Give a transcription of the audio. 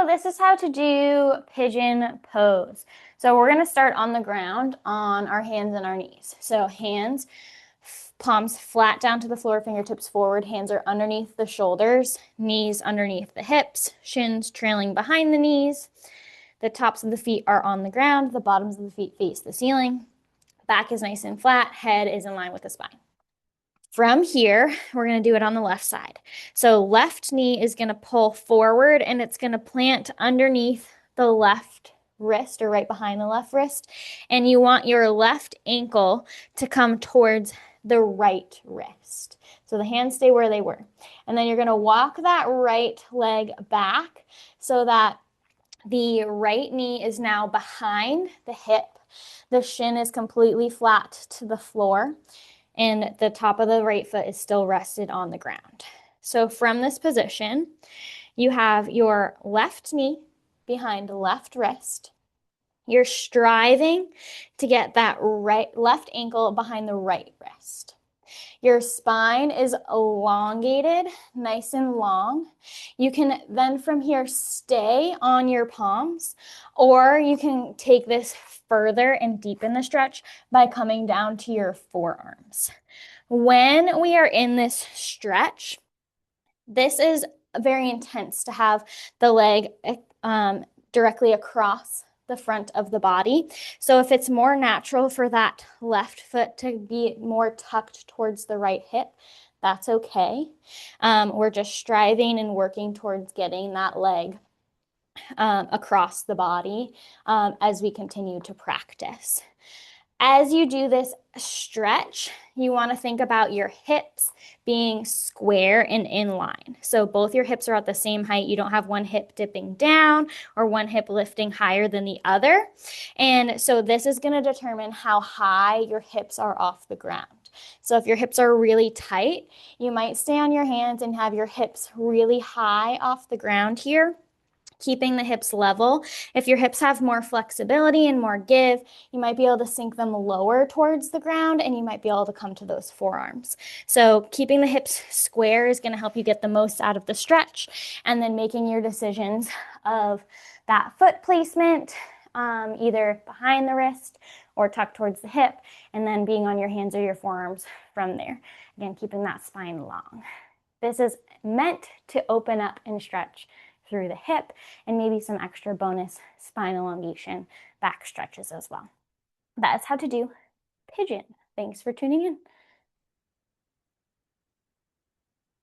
Hello, this is how to do pigeon pose. So we're going to start on the ground on our hands and our knees. So hands, palms flat down to the floor, fingertips forward, hands are underneath the shoulders, knees underneath the hips, shins trailing behind the knees. The tops of the feet are on the ground, the bottoms of the feet face the ceiling. Back is nice and flat, head is in line with the spine. From here, we're going to do it on the left side. So left knee is going to pull forward and it's going to plant underneath the left wrist or right behind the left wrist. And you want your left ankle to come towards the right wrist. So the hands stay where they were. And then you're going to walk that right leg back so that the right knee is now behind the hip. The shin is completely flat to the floor, and the top of the right foot is still rested on the ground. So from this position, you have your left knee behind left wrist. You're striving to get that left ankle behind the right wrist. Your spine is elongated, nice and long. You can then from here stay on your palms, or you can take this further and deepen the stretch by coming down to your forearms. When we are in this stretch, this is very intense to have the leg directly across the front of the body. So if it's more natural for that left foot to be more tucked towards the right hip, that's okay. We're just striving and working towards getting that leg across the body as we continue to practice. As you do this stretch, you want to think about your hips being square and in line. So both your hips are at the same height. You don't have one hip dipping down or one hip lifting higher than the other. And so this is going to determine how high your hips are off the ground. So if your hips are really tight, you might stay on your hands and have your hips really high off the ground here, keeping the hips level. If your hips have more flexibility and more give, you might be able to sink them lower towards the ground and you might be able to come to those forearms. So keeping the hips square is going to help you get the most out of the stretch, and then making your decisions of that foot placement, either behind the wrist or tucked towards the hip, and then being on your hands or your forearms from there. Again, keeping that spine long. This is meant to open up and stretch through the hip, and maybe some extra bonus spine elongation back stretches as well. That is how to do pigeon. Thanks for tuning in.